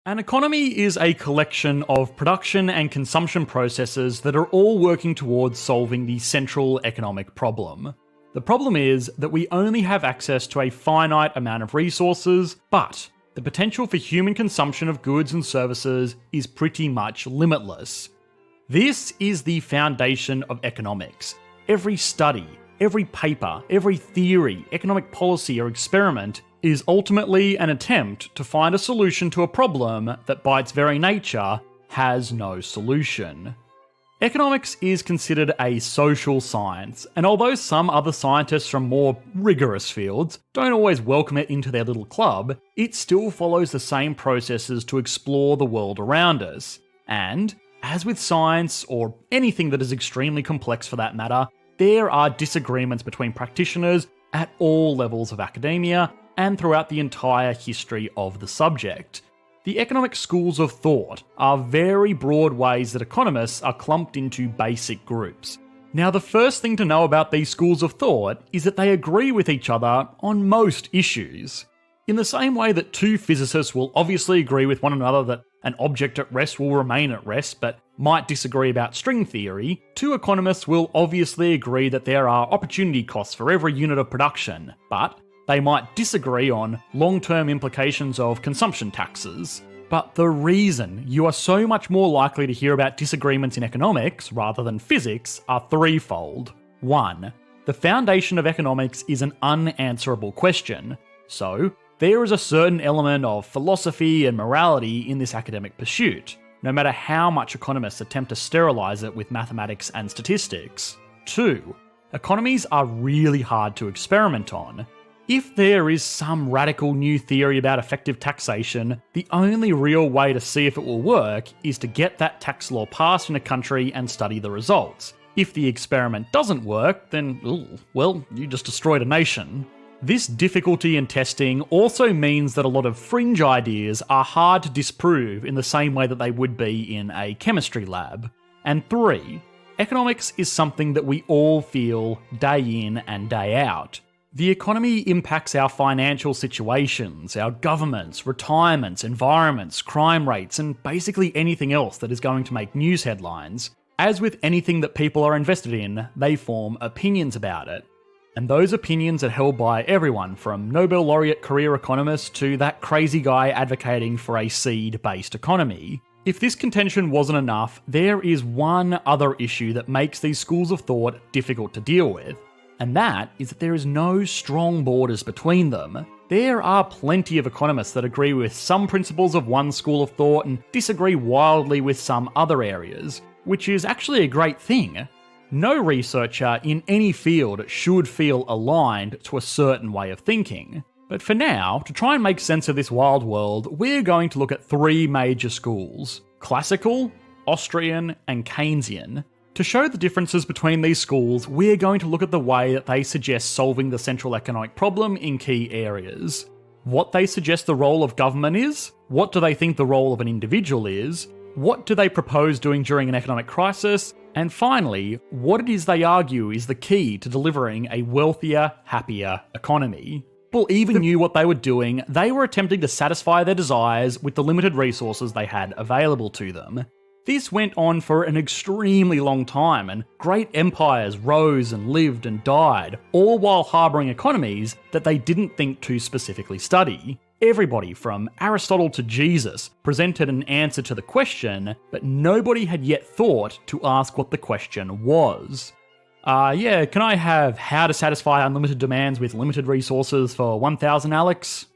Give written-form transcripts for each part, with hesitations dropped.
An economy is a collection of production and consumption processes that are all working towards solving the central economic problem. The problem is that we only have access to a finite amount of resources, but the potential for human consumption of goods and services is pretty much limitless. This is the foundation of economics. Every study, every paper, every theory, economic policy or experiment is ultimately an attempt to find a solution to a problem that by its very nature has no solution. Economics is considered a social science, and although some other scientists from more rigorous fields don't always welcome it into their little club, it still follows the same processes to explore the world around us. And, as with science, or anything that is extremely complex for that matter, there are disagreements between practitioners at all levels of academia and throughout the entire history of the subject. The economic schools of thought are very broad ways that economists are clumped into basic groups. Now, the first thing to know about these schools of thought is that they agree with each other on most issues. In the same way that two physicists will obviously agree with one another that an object at rest will remain at rest, but might disagree about string theory, two economists will obviously agree that there are opportunity costs for every unit of production, but they might disagree on long-term implications of consumption taxes. But the reason you are so much more likely to hear about disagreements in economics rather than physics are threefold. 1. The foundation of economics is an unanswerable question, so there is a certain element of philosophy and morality in this academic pursuit, no matter how much economists attempt to sterilize it with mathematics and statistics. 2. Economies are really hard to experiment on. If there is some radical new theory about effective taxation, the only real way to see if it will work is to get that tax law passed in a country and study the results. If the experiment doesn't work, then, you just destroyed a nation. This difficulty in testing also means that a lot of fringe ideas are hard to disprove in the same way that they would be in a chemistry lab. And 3. Economics is something that we all feel day in and day out. The economy impacts our financial situations, our governments, retirements, environments, crime rates, and basically anything else that is going to make news headlines. As with anything that people are invested in, they form opinions about it. And those opinions are held by everyone from Nobel laureate career economists to that crazy guy advocating for a seed-based economy. If this contention wasn't enough, there is one other issue that makes these schools of thought difficult to deal with. And that is that there is no strong borders between them. There are plenty of economists that agree with some principles of one school of thought and disagree wildly with some other areas, which is actually a great thing. No researcher in any field should feel aligned to a certain way of thinking. But for now, to try and make sense of this wild world, we're going to look at three major schools: classical, Austrian, and Keynesian. To show the differences between these schools, we're going to look at the way that they suggest solving the central economic problem in key areas. What they suggest the role of government is, what do they think the role of an individual is, what do they propose doing during an economic crisis, and finally, what it is they argue is the key to delivering a wealthier, happier economy. People even knew what they were doing. They were attempting to satisfy their desires with the limited resources they had available to them. This went on for an extremely long time, and great empires rose and lived and died, all while harbouring economies that they didn't think to specifically study. Everybody from Aristotle to Jesus presented an answer to the question, but nobody had yet thought to ask what the question was. Can I have how to satisfy unlimited demands with limited resources for 1,000, Alex?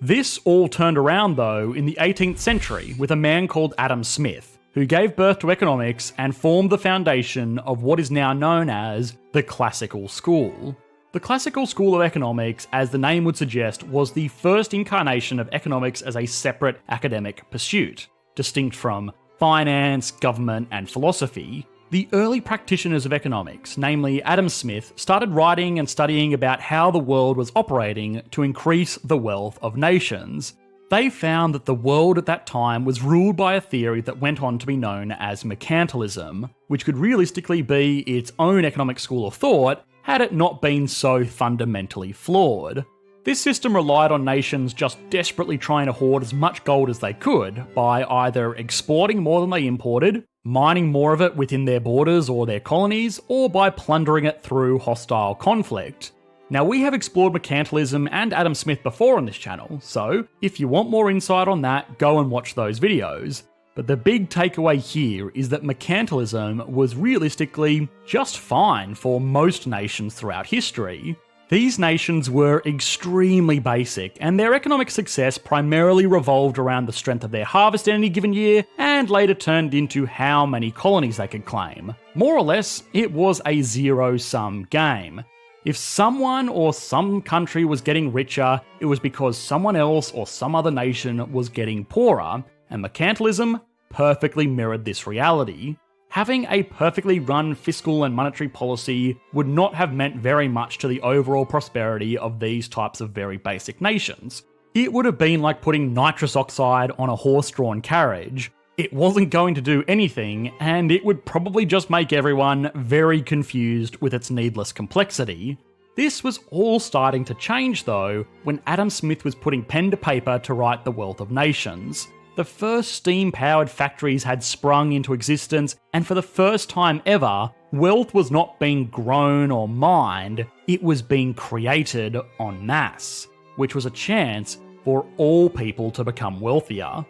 This all turned around though in the 18th century with a man called Adam Smith, who gave birth to economics and formed the foundation of what is now known as the classical school. The classical school of economics, as the name would suggest, was the first incarnation of economics as a separate academic pursuit, distinct from finance, government, and philosophy. The early practitioners of economics, namely Adam Smith, started writing and studying about how the world was operating to increase the wealth of nations. They found that the world at that time was ruled by a theory that went on to be known as mercantilism, which could realistically be its own economic school of thought had it not been so fundamentally flawed. This system relied on nations just desperately trying to hoard as much gold as they could by either exporting more than they imported, mining more of it within their borders or their colonies, or by plundering it through hostile conflict. Now, we have explored mercantilism and Adam Smith before on this channel, so if you want more insight on that, go and watch those videos. But the big takeaway here is that mercantilism was realistically just fine for most nations throughout history. These nations were extremely basic, and their economic success primarily revolved around the strength of their harvest in any given year, and later turned into how many colonies they could claim. More or less, it was a zero-sum game. If someone or some country was getting richer, it was because someone else or some other nation was getting poorer, and mercantilism perfectly mirrored this reality. Having a perfectly run fiscal and monetary policy would not have meant very much to the overall prosperity of these types of very basic nations. It would have been like putting nitrous oxide on a horse-drawn carriage. It wasn't going to do anything, and it would probably just make everyone very confused with its needless complexity. This was all starting to change though, when Adam Smith was putting pen to paper to write The Wealth of Nations. The first steam-powered factories had sprung into existence, and for the first time ever, wealth was not being grown or mined, it was being created en masse, which was a chance for all people to become wealthier.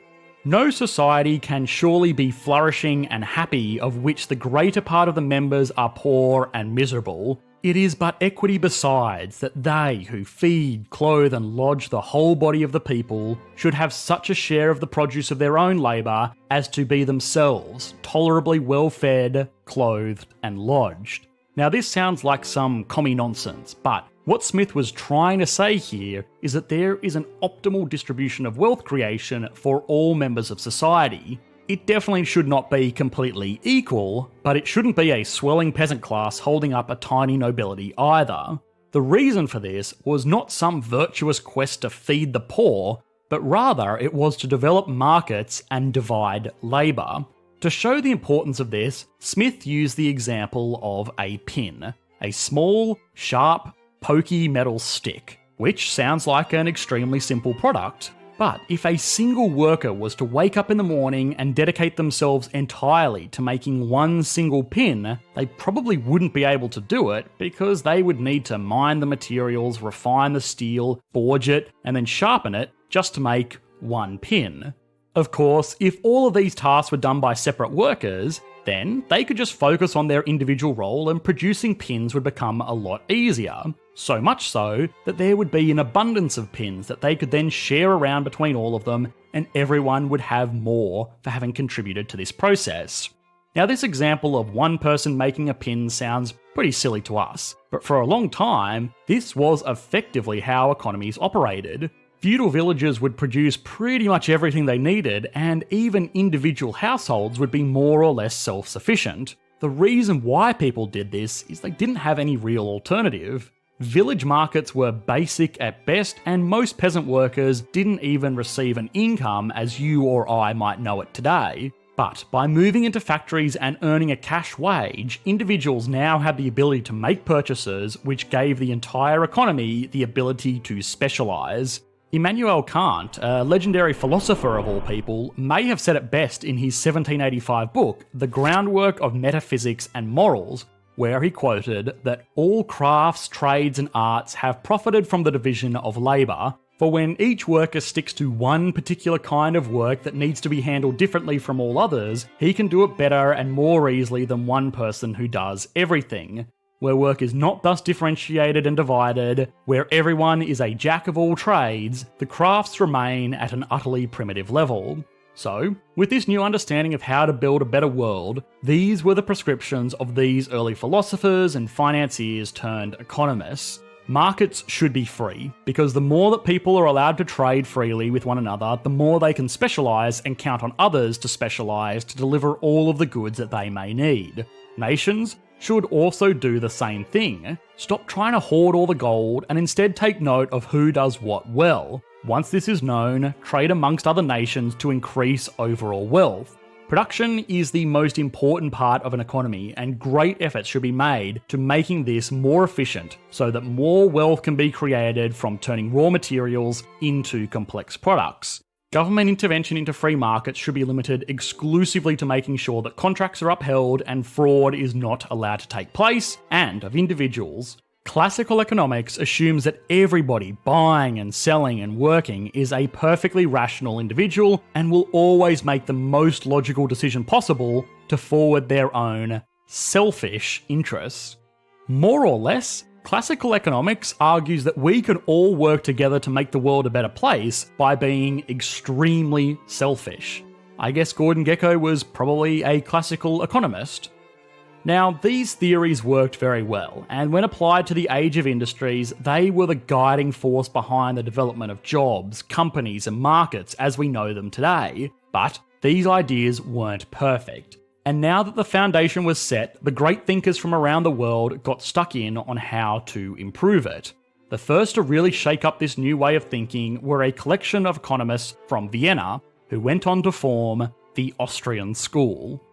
No society can surely be flourishing and happy of which the greater part of the members are poor and miserable. It is but equity besides that they who feed, clothe and lodge the whole body of the people should have such a share of the produce of their own labour as to be themselves tolerably well fed, clothed and lodged. Now this sounds like some commie nonsense, but what Smith was trying to say here is that there is an optimal distribution of wealth creation for all members of society. It definitely should not be completely equal, but it shouldn't be a swelling peasant class holding up a tiny nobility either. The reason for this was not some virtuous quest to feed the poor, but rather it was to develop markets and divide labour. To show the importance of this, Smith used the example of a pin, a small, sharp, pokey metal stick, which sounds like an extremely simple product. But if a single worker was to wake up in the morning and dedicate themselves entirely to making one single pin, they probably wouldn't be able to do it because they would need to mine the materials, refine the steel, forge it, and then sharpen it just to make one pin. Of course, if all of these tasks were done by separate workers, then they could just focus on their individual role and producing pins would become a lot easier. So much so that there would be an abundance of pins that they could then share around between all of them, and everyone would have more for having contributed to this process. Now this example of one person making a pin sounds pretty silly to us, but for a long time, this was effectively how economies operated. Feudal villages would produce pretty much everything they needed, and even individual households would be more or less self-sufficient. The reason why people did this is they didn't have any real alternative. Village markets were basic at best, and most peasant workers didn't even receive an income as you or I might know it today. But by moving into factories and earning a cash wage, individuals now had the ability to make purchases, which gave the entire economy the ability to specialise. Immanuel Kant, a legendary philosopher of all people, may have said it best in his 1785 book, The Groundwork of Metaphysics and Morals, where he quoted that all crafts, trades and arts have profited from the division of labour, for when each worker sticks to one particular kind of work that needs to be handled differently from all others, he can do it better and more easily than one person who does everything. Where work is not thus differentiated and divided, where everyone is a jack of all trades, the crafts remain at an utterly primitive level. So, with this new understanding of how to build a better world, these were the prescriptions of these early philosophers and financiers turned economists. Markets should be free, because the more that people are allowed to trade freely with one another, the more they can specialise and count on others to specialise to deliver all of the goods that they may need. Nations should also do the same thing. Stop trying to hoard all the gold and instead take note of who does what well. Once this is known, trade amongst other nations to increase overall wealth. Production is the most important part of an economy, and great efforts should be made to making this more efficient so that more wealth can be created from turning raw materials into complex products. Government intervention into free markets should be limited exclusively to making sure that contracts are upheld and fraud is not allowed to take place, and of individuals. Classical economics assumes that everybody buying and selling and working is a perfectly rational individual and will always make the most logical decision possible to forward their own selfish interests. More or less, classical economics argues that we can all work together to make the world a better place by being extremely selfish. I guess Gordon Gekko was probably a classical economist. Now, these theories worked very well, and when applied to the age of industries, they were the guiding force behind the development of jobs, companies, and markets as we know them today. But these ideas weren't perfect. And now that the foundation was set, the great thinkers from around the world got stuck in on how to improve it. The first to really shake up this new way of thinking were a collection of economists from Vienna who went on to form the Austrian School.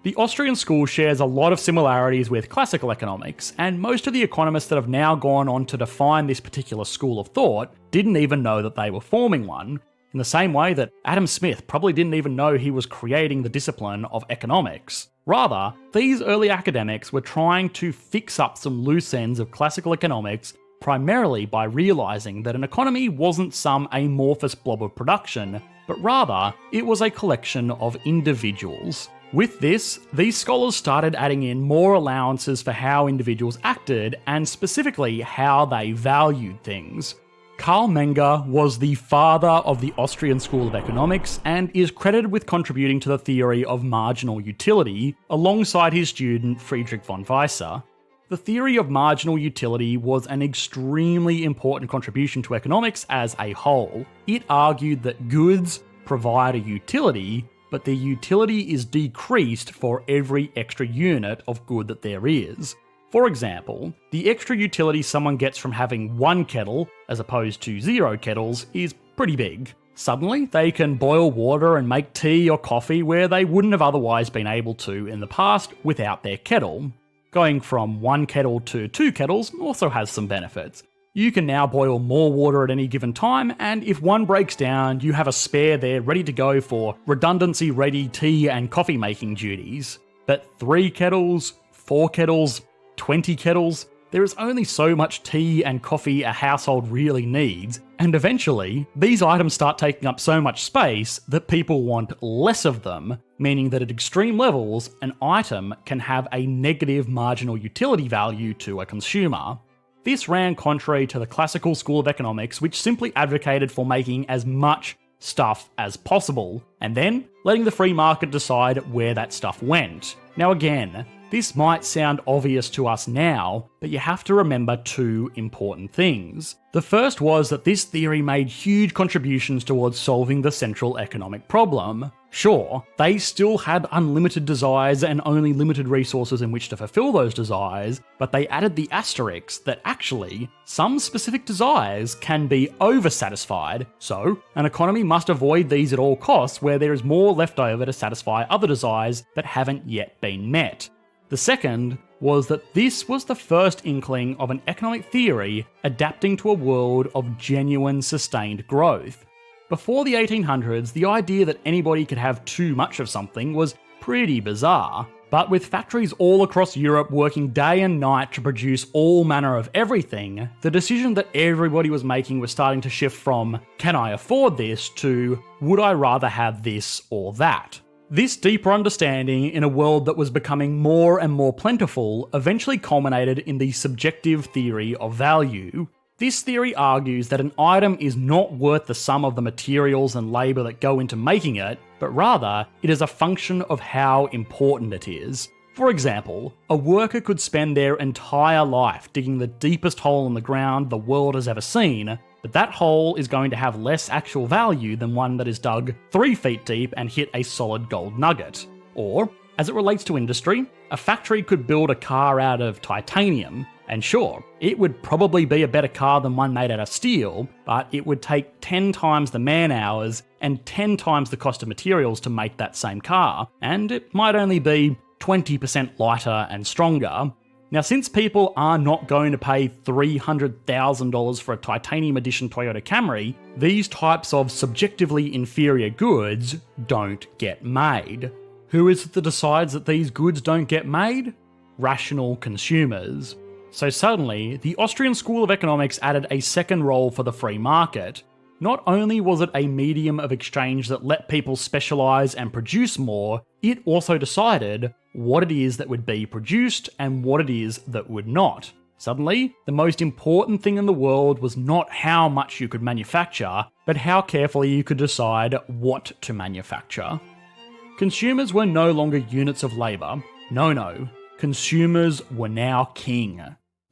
The Austrian school shares a lot of similarities with classical economics, and most of the economists that have now gone on to define this particular school of thought didn't even know that they were forming one, in the same way that Adam Smith probably didn't even know he was creating the discipline of economics. Rather, these early academics were trying to fix up some loose ends of classical economics primarily by realizing that an economy wasn't some amorphous blob of production, but rather it was a collection of individuals. With this, these scholars started adding in more allowances for how individuals acted and specifically how they valued things. Karl Menger was the father of the Austrian School of Economics and is credited with contributing to the theory of marginal utility alongside his student Friedrich von Weisse. The theory of marginal utility was an extremely important contribution to economics as a whole. It argued that goods provide a utility, but their utility is decreased for every extra unit of good that there is. For example, the extra utility someone gets from having one kettle, as opposed to 0 kettles, is pretty big. Suddenly, they can boil water and make tea or coffee where they wouldn't have otherwise been able to in the past without their kettle. Going from 1 kettle to 2 kettles also has some benefits. You can now boil more water at any given time, and if one breaks down, you have a spare there ready to go for redundancy-ready tea and coffee making duties. But 3 kettles, 4 kettles, 20 kettles, there is only so much tea and coffee a household really needs, and eventually, these items start taking up so much space that people want less of them, meaning that at extreme levels, an item can have a negative marginal utility value to a consumer. This ran contrary to the classical school of economics, which simply advocated for making as much stuff as possible, and then letting the free market decide where that stuff went. Now again, this might sound obvious to us now, but you have to remember 2 important things. The first was that this theory made huge contributions towards solving the central economic problem. Sure, they still had unlimited desires and only limited resources in which to fulfill those desires, but they added the asterisk that actually, some specific desires can be oversatisfied, so an economy must avoid these at all costs where there is more left over to satisfy other desires that haven't yet been met. The second was that this was the first inkling of an economic theory adapting to a world of genuine sustained growth. Before the 1800s, the idea that anybody could have too much of something was pretty bizarre, but with factories all across Europe working day and night to produce all manner of everything, the decision that everybody was making was starting to shift from, can I afford this, to, would I rather have this or that? This deeper understanding in a world that was becoming more and more plentiful eventually culminated in the subjective theory of value. This theory argues that an item is not worth the sum of the materials and labour that go into making it, but rather it is a function of how important it is. For example, a worker could spend their entire life digging the deepest hole in the ground the world has ever seen, but that hole is going to have less actual value than one that is dug 3 feet deep and hit a solid gold nugget. Or, as it relates to industry, a factory could build a car out of titanium, And sure, it would probably be a better car than one made out of steel, but it would take 10 times the man hours and 10 times the cost of materials to make that same car, and it might only be 20% lighter and stronger. Now, since people are not going to pay $300,000 for a titanium edition Toyota Camry, these types of subjectively inferior goods don't get made. Who is it that decides that these goods don't get made? Rational consumers. So suddenly, the Austrian School of Economics added a second role for the free market. Not only was it a medium of exchange that let people specialise and produce more, it also decided what it is that would be produced and what it is that would not. Suddenly, the most important thing in the world was not how much you could manufacture, but how carefully you could decide what to manufacture. Consumers were no longer units of labour. No. Consumers were now king.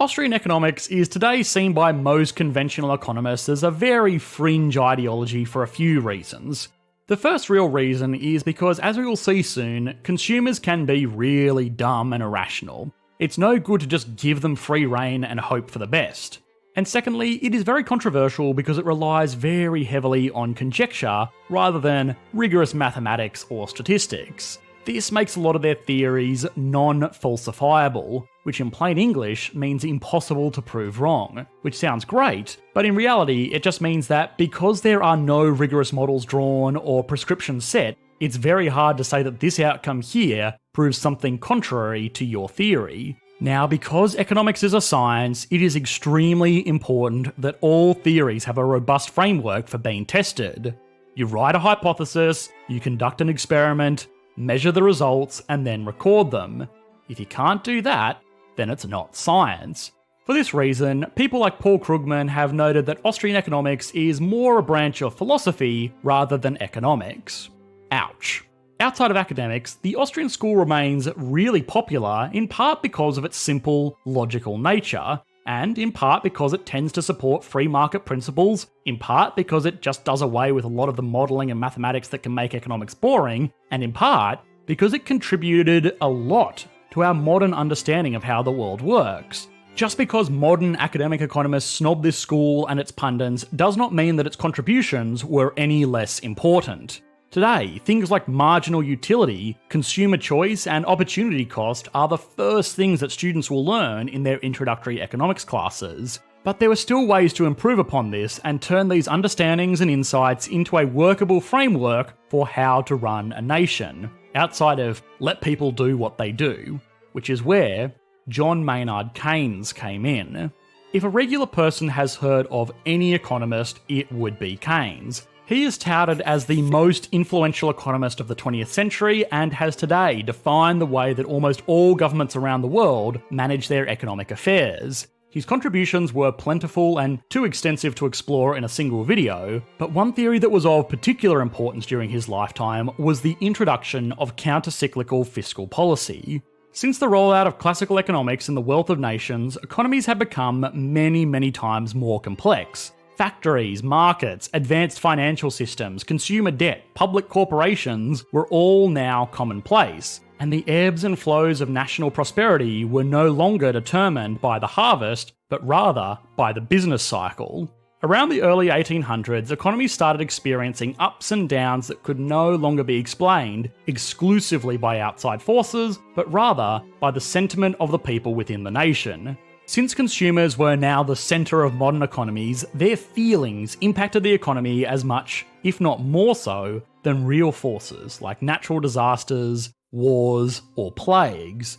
Austrian economics is today seen by most conventional economists as a very fringe ideology for a few reasons. The first real reason is because, as we will see soon, consumers can be really dumb and irrational. It's no good to just give them free rein and hope for the best. And secondly, it is very controversial because it relies very heavily on conjecture rather than rigorous mathematics or statistics. This makes a lot of their theories non-falsifiable, which in plain English means impossible to prove wrong, which sounds great, but in reality it just means that because there are no rigorous models drawn or prescriptions set, it's very hard to say that this outcome here proves something contrary to your theory. Now, because economics is a science, it is extremely important that all theories have a robust framework for being tested. You write a hypothesis, you conduct an experiment, measure the results, and then record them. If you can't do that, then it's not science. For this reason, people like Paul Krugman have noted that Austrian economics is more a branch of philosophy rather than economics. Ouch. Outside of academics, the Austrian school remains really popular in part because of its simple, logical nature, and in part because it tends to support free market principles, in part because it just does away with a lot of the modelling and mathematics that can make economics boring, and in part because it contributed a lot to our modern understanding of how the world works. Just because modern academic economists snob this school and its pundits does not mean that its contributions were any less important. Today, things like marginal utility, consumer choice, and opportunity cost are the first things that students will learn in their introductory economics classes. But there are still ways to improve upon this and turn these understandings and insights into a workable framework for how to run a nation, outside of let people do what they do, which is where John Maynard Keynes came in. If a regular person has heard of any economist, it would be Keynes. He is touted as the most influential economist of the 20th century and has today defined the way that almost all governments around the world manage their economic affairs. His contributions were plentiful and too extensive to explore in a single video, but one theory that was of particular importance during his lifetime was the introduction of counter-cyclical fiscal policy. Since the rollout of classical economics and the wealth of nations, economies have become many times more complex. Factories, markets, advanced financial systems, consumer debt, public corporations were all now commonplace, and the ebbs and flows of national prosperity were no longer determined by the harvest, but rather by the business cycle. Around the early 1800s, economies started experiencing ups and downs that could no longer be explained exclusively by outside forces, but rather by the sentiment of the people within the nation. Since consumers were now the centre of modern economies, their feelings impacted the economy as much, if not more so, than real forces like natural disasters, wars, or plagues.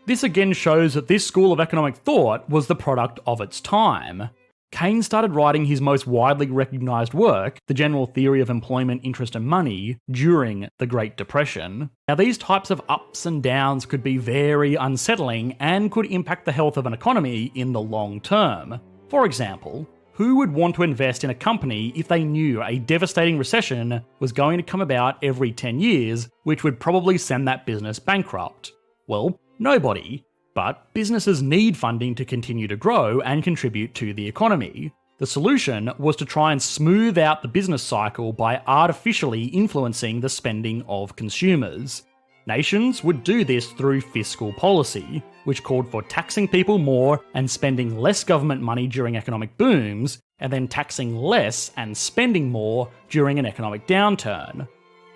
This again shows that this school of economic thought was the product of its time. Keynes started writing his most widely recognised work, The General Theory of Employment, Interest and Money, during the Great Depression. Now, these types of ups and downs could be very unsettling and could impact the health of an economy in the long term. For example, who would want to invest in a company if they knew a devastating recession was going to come about every 10 years, which would probably send that business bankrupt? Well, nobody. But businesses need funding to continue to grow and contribute to the economy. The solution was to try and smooth out the business cycle by artificially influencing the spending of consumers. Nations would do this through fiscal policy, which called for taxing people more and spending less government money during economic booms, and then taxing less and spending more during an economic downturn.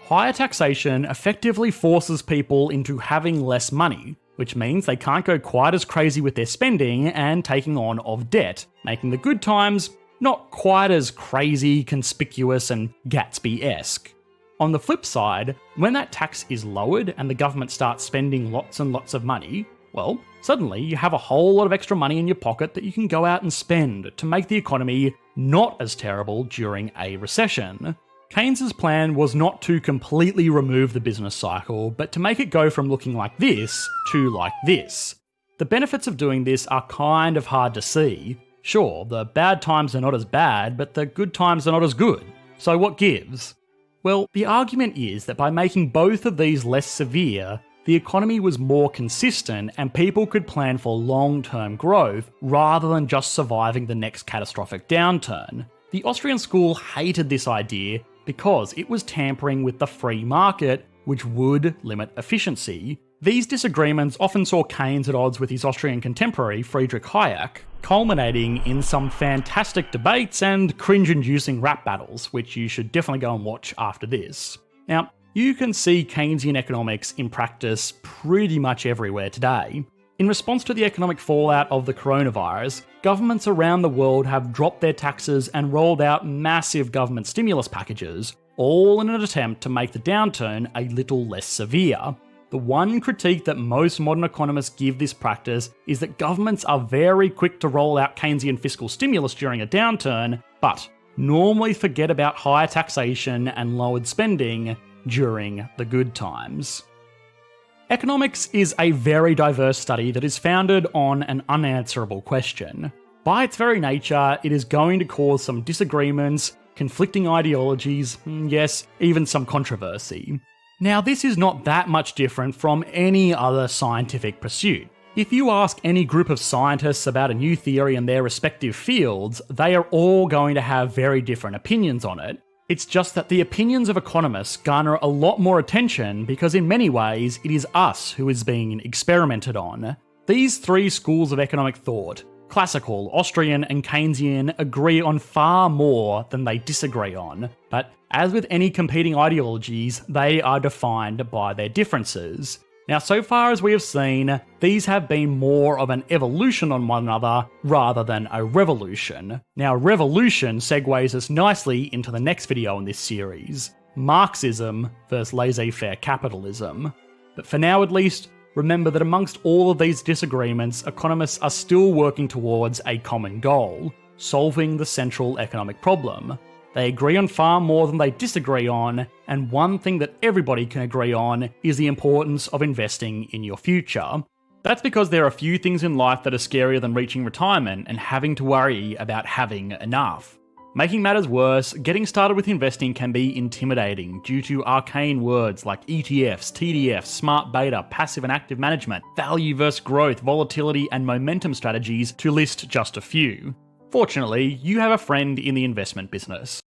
Higher taxation effectively forces people into having less money, which means they can't go quite as crazy with their spending and taking on of debt, making the good times not quite as crazy, conspicuous, and Gatsby-esque. On the flip side, when that tax is lowered and the government starts spending lots and lots of money, well, suddenly you have a whole lot of extra money in your pocket that you can go out and spend to make the economy not as terrible during a recession. Keynes's plan was not to completely remove the business cycle, but to make it go from looking like this to like this. The benefits of doing this are kind of hard to see. Sure, the bad times are not as bad, but the good times are not as good. So what gives? Well, the argument is that by making both of these less severe, the economy was more consistent and people could plan for long-term growth rather than just surviving the next catastrophic downturn. The Austrian school hated this idea because it was tampering with the free market, which would limit efficiency. These disagreements often saw Keynes at odds with his Austrian contemporary Friedrich Hayek, culminating in some fantastic debates and cringe-inducing rap battles, which you should definitely go and watch after this. Now, you can see Keynesian economics in practice pretty much everywhere today. In response to the economic fallout of the coronavirus, governments around the world have dropped their taxes and rolled out massive government stimulus packages, all in an attempt to make the downturn a little less severe. The one critique that most modern economists give this practice is that governments are very quick to roll out Keynesian fiscal stimulus during a downturn, but normally forget about higher taxation and lowered spending during the good times. Economics is a very diverse study that is founded on an unanswerable question. By its very nature, it is going to cause some disagreements, conflicting ideologies, yes, even some controversy. Now, this is not that much different from any other scientific pursuit. If you ask any group of scientists about a new theory in their respective fields, they are all going to have very different opinions on it. It's just that the opinions of economists garner a lot more attention because in many ways it is us who is being experimented on. These three schools of economic thought, classical, Austrian, and Keynesian, agree on far more than they disagree on, but as with any competing ideologies, they are defined by their differences. Now, so far as we have seen, these have been more of an evolution on one another rather than a revolution. Now, revolution segues us nicely into the next video in this series, Marxism versus laissez-faire capitalism. But for now at least, remember that amongst all of these disagreements, economists are still working towards a common goal, solving the central economic problem. They agree on far more than they disagree on, and one thing that everybody can agree on is the importance of investing in your future. That's because there are few things in life that are scarier than reaching retirement and having to worry about having enough. Making matters worse, getting started with investing can be intimidating due to arcane words like ETFs, TDFs, smart beta, passive and active management, value versus growth, volatility, and momentum strategies, to list just a few. Fortunately, you have a friend in the investment business.